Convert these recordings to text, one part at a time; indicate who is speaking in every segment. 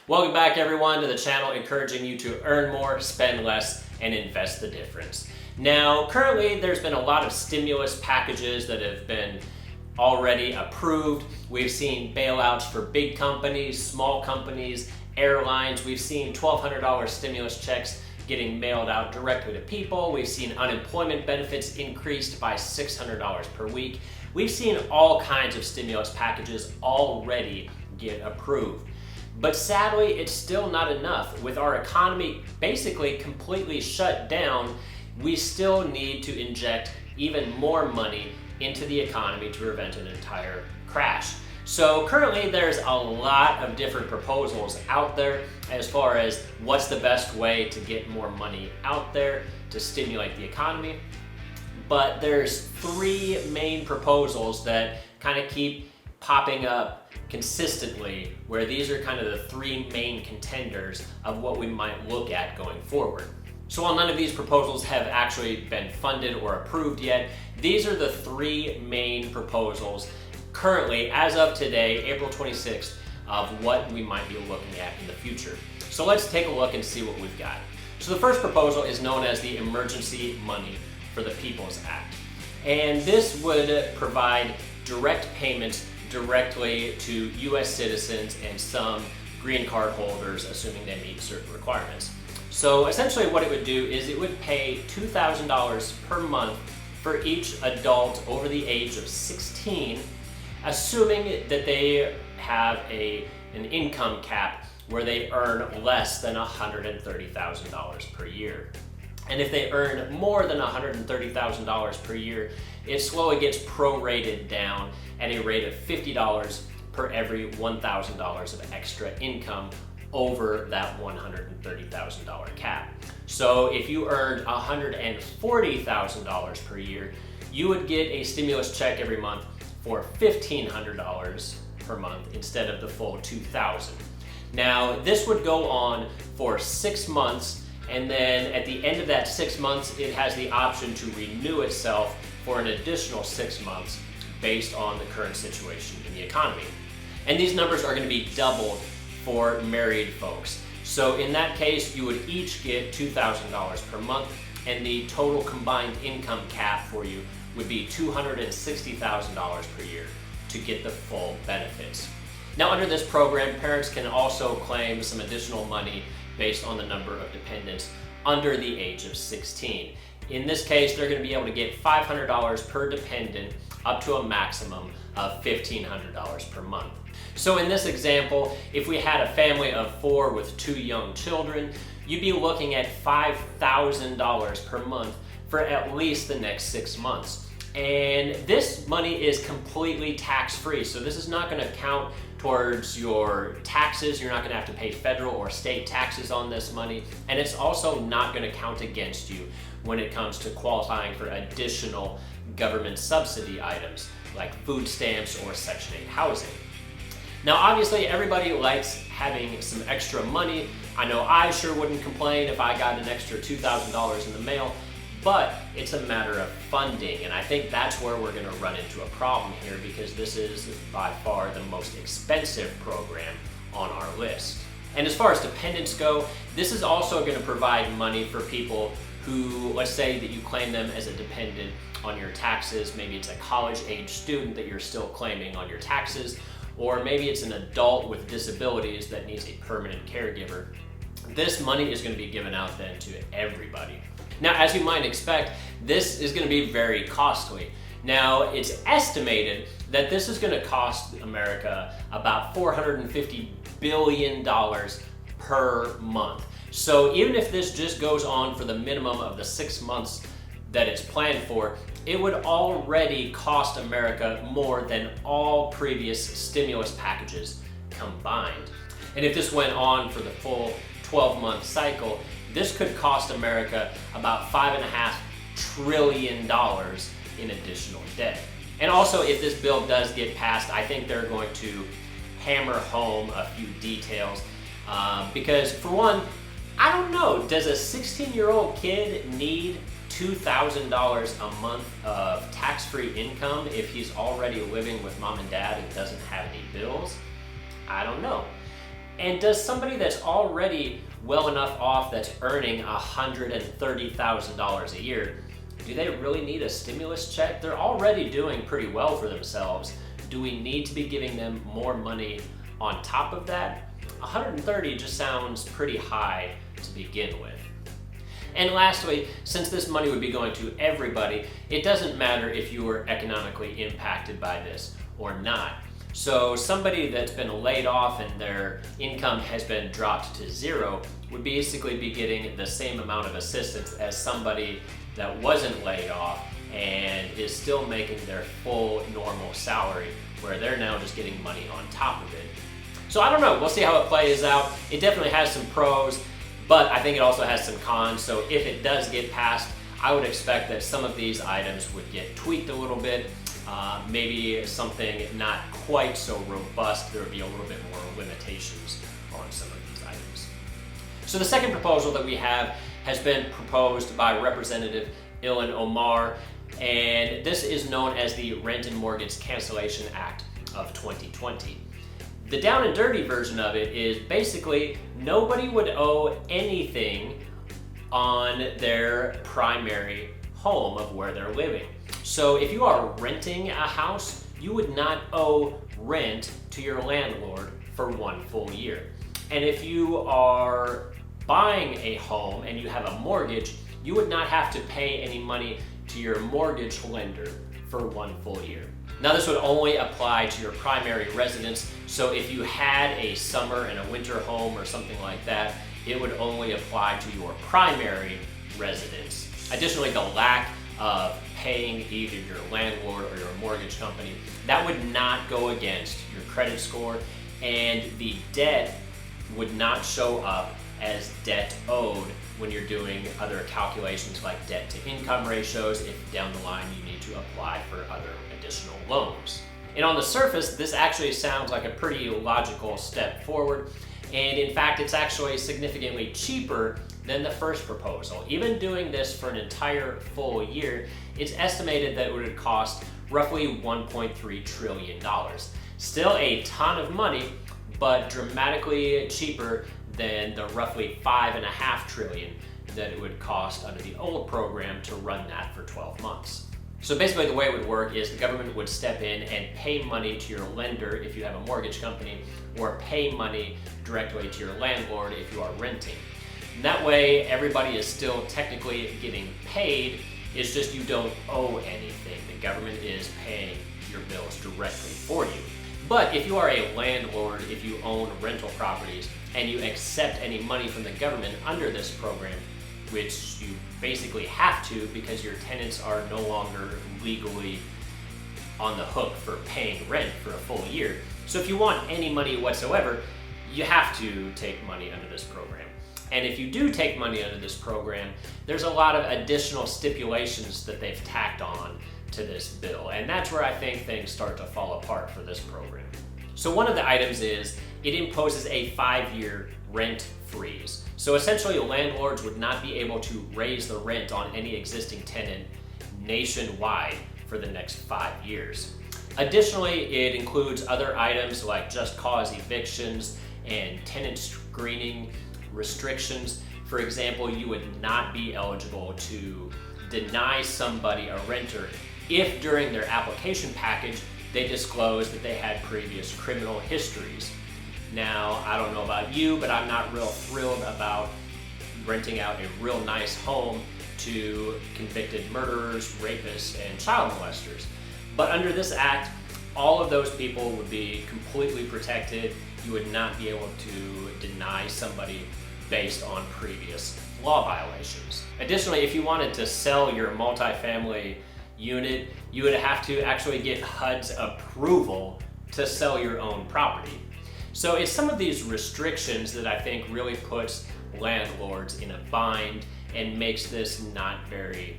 Speaker 1: Welcome back everyone to the channel, encouraging you to earn more, spend less, and invest the difference. Now, currently there's been a lot of stimulus packages that have been already approved. We've seen bailouts for big companies, small companies, airlines. We've seen $1,200 stimulus checks getting mailed out directly to people. We've seen unemployment benefits increased by $600 per week. We've seen all kinds of stimulus packages already get approved. But sadly, it's still not enough. With our economy basically completely shut down, we still need to inject even more money into the economy to prevent an entire crash. So currently there's a lot of different proposals out there as far as what's the best way to get more money out there to stimulate the economy. But there's three main proposals that kind of keep popping up consistently, where these are kind of the three main contenders of what we might look at going forward. So while none of these proposals have actually been funded or approved yet, these are the three main proposals currently, as of today, April 26th, of what we might be looking at in the future. So let's take a look and see what we've got. So the first proposal is known as the Emergency Money for the People's Act. And this would provide direct payments directly to US citizens and some green card holders, assuming they meet certain requirements. So essentially what it would do is it would pay $2,000 per month for each adult over the age of 16, assuming that they have an income cap where they earn less than $130,000 per year. And if they earn more than $130,000 per year, it slowly gets prorated down at a rate of $50 per every $1,000 of extra income over that $130,000 cap. So if you earned $140,000 per year, you would get a stimulus check every month for $1,500 per month instead of the full $2,000. Now, this would go on for 6 months, and then at the end of that 6 months, it has the option to renew itself for an additional 6 months based on the current situation in the economy. And these numbers are going to be doubled for married folks. So in that case, you would each get $2,000 per month, and the total combined income cap for you would be $260,000 per year to get the full benefits. Now, under this program, parents can also claim some additional money based on the number of dependents under the age of 16. In this case, they're going to be able to get $500 per dependent up to a maximum of $1,500 per month. So in this example, if we had a family of 4 with 2 young children, you'd be looking at $5,000 per month for at least the next 6 months. And this money is completely tax-free, so this is not going to count towards your taxes. You're not going to have to pay federal or state taxes on this money, and it's also not going to count against you when it comes to qualifying for additional government subsidy items like food stamps or Section 8 housing. Now, obviously, everybody likes having some extra money. I know I sure wouldn't complain if I got an extra $2,000 in the mail, but it's a matter of funding, and I think that's where we're going to run into a problem here, because this is by far the most expensive program on our list. And as far as dependents go, this is also going to provide money for people who, let's say that you claim them as a dependent on your taxes. Maybe it's a college-age student that you're still claiming on your taxes, or maybe it's an adult with disabilities that needs a permanent caregiver. This money is going to be given out then to everybody. Now, as you might expect, this is going to be very costly. Now, it's estimated that this is going to cost America about $450 billion per month. So even if this just goes on for the minimum of the 6 months that it's planned for, it would already cost America more than all previous stimulus packages combined. And if this went on for the full 12-month cycle, this could cost America about $5.5 trillion in additional debt. And also, if this bill does get passed, I think they're going to hammer home a few details because, for one, I don't know, does a 16-year-old kid need $2,000 a month of tax-free income if he's already living with mom and dad and doesn't have any bills? I don't know. And does somebody that's already well enough off, that's earning $130,000 a year, do they really need a stimulus check? They're already doing pretty well for themselves. Do we need to be giving them more money on top of that? 130 just sounds pretty high to begin with. And lastly, since this money would be going to everybody, it doesn't matter if you were economically impacted by this or not. So somebody that's been laid off and their income has been dropped to zero would basically be getting the same amount of assistance as somebody that wasn't laid off and is still making their full normal salary, where they're now just getting money on top of it. So I don't know, we'll see how it plays out. It definitely has some pros, but I think it also has some cons. So if it does get passed, I would expect that some of these items would get tweaked a little bit. Maybe something not quite so robust. There would be a little bit more limitations on some of these items. So the second proposal that we have has been proposed by Representative Ilhan Omar, and this is known as the Rent and Mortgage Cancellation Act of 2020. The down and dirty version of it is basically nobody would owe anything on their primary home of where they're living. So if you are renting a house, you would not owe rent to your landlord for 1 full year. And if you are buying a home and you have a mortgage, you would not have to pay any money to your mortgage lender for 1 full year. Now this would only apply to your primary residence, so if you had a summer and a winter home or something like that, it would only apply to your primary residence. Additionally, the lack of paying either your landlord or your mortgage company, that would not go against your credit score, and the debt would not show up as debt owed when you're doing other calculations like debt to income ratios if down the line you need to apply for other additional loans. And on the surface, this actually sounds like a pretty logical step forward, and in fact it's actually significantly cheaper than the first proposal. Even doing this for an entire full year, it's estimated that it would cost roughly $1.3 trillion. Still a ton of money, but dramatically cheaper than the roughly $5.5 trillion that it would cost under the old program to run that for 12 months. So basically the way it would work is the government would step in and pay money to your lender if you have a mortgage company, or pay money directly to your landlord if you are renting. And that way everybody is still technically getting paid, it's just you don't owe anything. The government is paying your bills directly for you. But if you are a landlord, if you own rental properties, and you accept any money from the government under this program, which you basically have to because your tenants are no longer legally on the hook for paying rent for a full year. So if you want any money whatsoever, you have to take money under this program. And if you do take money under this program, there's a lot of additional stipulations that they've tacked on to this bill. And that's where I think things start to fall apart for this program. So one of the items is it imposes a 5-year rent freeze. So essentially landlords would not be able to raise the rent on any existing tenant nationwide for the next 5 years. Additionally, it includes other items like just cause evictions and tenant screening restrictions. For example, you would not be eligible to deny somebody a renter if during their application package they disclosed that they had previous criminal histories. Now, I don't know about you, but I'm not real thrilled about renting out a real nice home to convicted murderers, rapists, and child molesters. But under this act, all of those people would be completely protected. You would not be able to deny somebody based on previous law violations. Additionally, if you wanted to sell your multifamily unit, you would have to actually get HUD's approval to sell your own property. So it's some of these restrictions that I think really puts landlords in a bind and makes this not very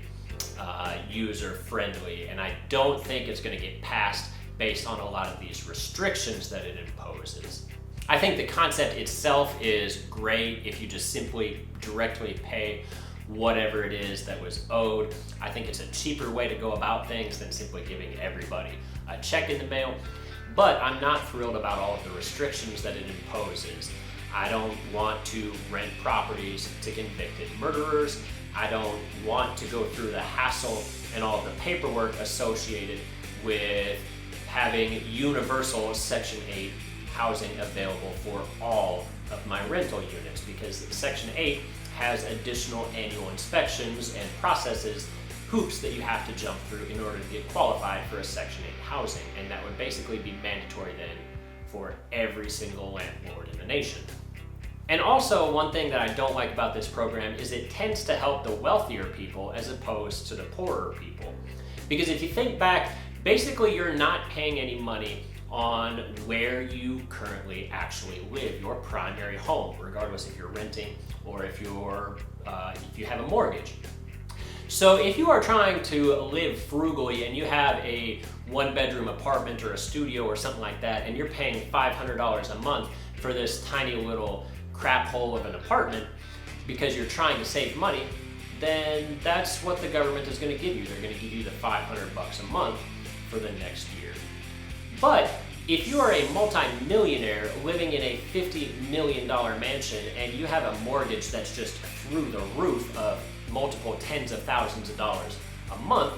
Speaker 1: user-friendly. And I don't think it's going to get passed based on a lot of these restrictions that it imposes. I think the concept itself is great if you just simply directly pay whatever it is that was owed. I think it's a cheaper way to go about things than simply giving everybody a check in the mail. But I'm not thrilled about all of the restrictions that it imposes. I don't want to rent properties to convicted murderers. I don't want to go through the hassle and all the paperwork associated with having universal Section 8 housing available for all of my rental units, because Section 8 has additional annual inspections and processes, hoops that you have to jump through in order to get qualified for a Section 8 housing, and that would basically be mandatory then for every single landlord in the nation. And also, one thing that I don't like about this program is it tends to help the wealthier people as opposed to the poorer people. Because if you think back, basically you're not paying any money on where you currently actually live, your primary home, regardless if you're renting or if you have a mortgage. So if you are trying to live frugally and you have a one-bedroom apartment or a studio or something like that, and you're paying $500 a month for this tiny little crap hole of an apartment because you're trying to save money, then that's what the government is going to give you. They're going to give you the $500 a month for the next year. But if you are a multi-millionaire living in a $50 million mansion and you have a mortgage that's just through the roof of multiple tens of thousands of dollars a month,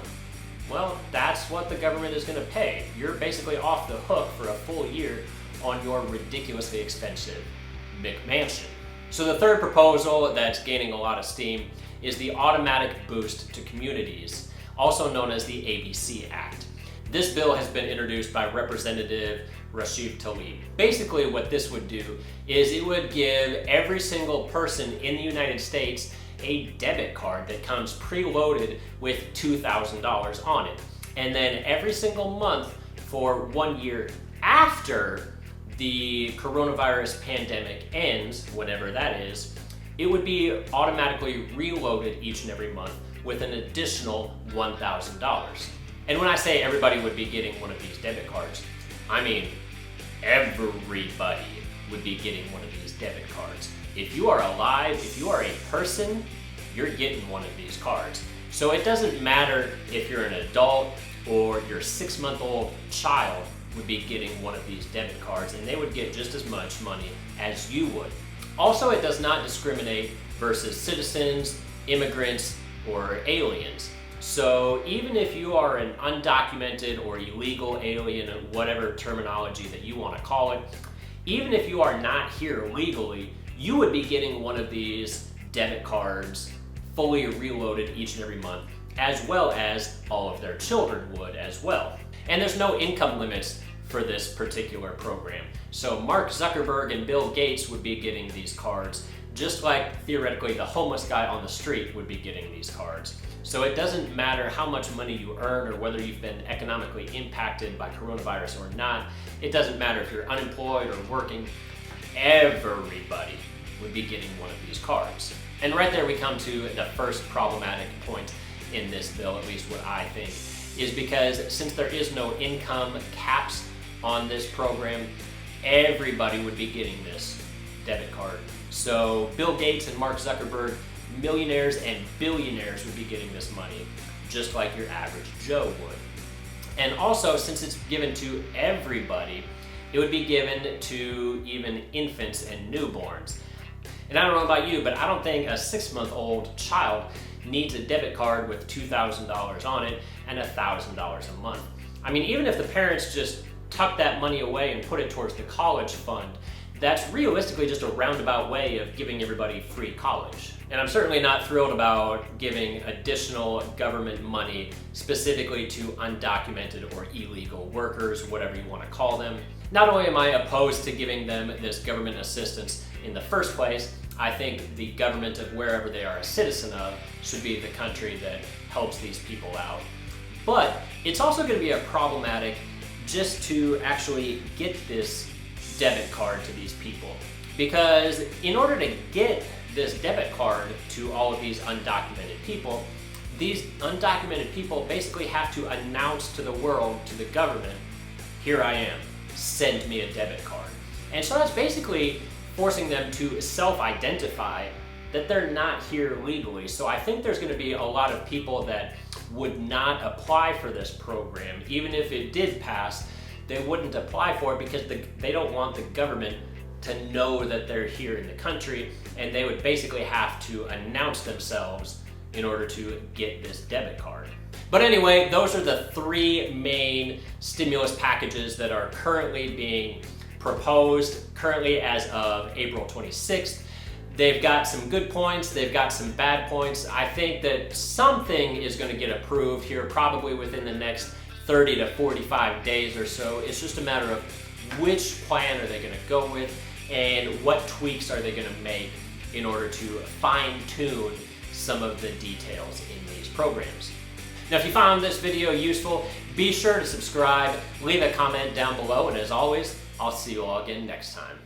Speaker 1: well, that's what the government is going to pay. You're basically off the hook for a full year on your ridiculously expensive McMansion. So the third proposal that's gaining a lot of steam is the Automatic Boost to Communities, also known as the ABC Act. This bill has been introduced by Representative Rashid Tlaib. Basically what this would do is it would give every single person in the United States a debit card that comes preloaded with $2,000 on it. And then every single month for 1 year after the coronavirus pandemic ends, whenever that is, it would be automatically reloaded each and every month with an additional $1,000. And when I say everybody would be getting one of these debit cards, I mean everybody would be getting one of these debit cards. If you are alive, if you are a person, you're getting one of these cards. So it doesn't matter if you're an adult or your 6-month-old child would be getting one of these debit cards, and they would get just as much money as you would. Also, it does not discriminate versus citizens, immigrants, or aliens. So even if you are an undocumented or illegal alien, or whatever terminology that you want to call it, even if you are not here legally, you would be getting one of these debit cards fully reloaded each and every month, as well as all of their children would as well. And there's no income limits for this particular program. So Mark Zuckerberg and Bill Gates would be getting these cards, just like theoretically the homeless guy on the street would be getting these cards. So it doesn't matter how much money you earn or whether you've been economically impacted by coronavirus or not. It doesn't matter if you're unemployed or working. Everybody would be getting one of these cards. And right there we come to the first problematic point in this bill, at least what I think, is because since there is no income caps on this program, everybody would be getting this debit card. So Bill Gates and Mark Zuckerberg, millionaires and billionaires, would be getting this money, just like your average Joe would. And also, since it's given to everybody, it would be given to even infants and newborns. And I don't know about you, but I don't think a 6-month-old child needs a debit card with $2,000 on it and $1,000 a month. I mean, even if the parents just tuck that money away and put it towards the college fund, that's realistically just a roundabout way of giving everybody free college. And I'm certainly not thrilled about giving additional government money specifically to undocumented or illegal workers, whatever you want to call them. Not only am I opposed to giving them this government assistance in the first place, I think the government of wherever they are a citizen of should be the country that helps these people out. But it's also going to be a problematic just to actually get this debit card to these people. Because in order to get this debit card to all of these undocumented people, these undocumented people basically have to announce to the world, to the government, here I am, send me a debit card. And so that's basically forcing them to self-identify that they're not here legally. So I think there's going to be a lot of people that would not apply for this program. Even if it did pass, they wouldn't apply for it because they don't want the government to know that they're here in the country, and they would basically have to announce themselves in order to get this debit card. But anyway, those are the three main stimulus packages that are currently being proposed, currently as of April 26th. They've got some good points, they've got some bad points. I think that something is going to get approved here probably within the next 30 to 45 days or so. It's just a matter of which plan are they going to go with and what tweaks are they going to make in order to fine-tune some of the details in these programs. Now, if you found this video useful, be sure to subscribe, leave a comment down below, and as always, I'll see you all again next time.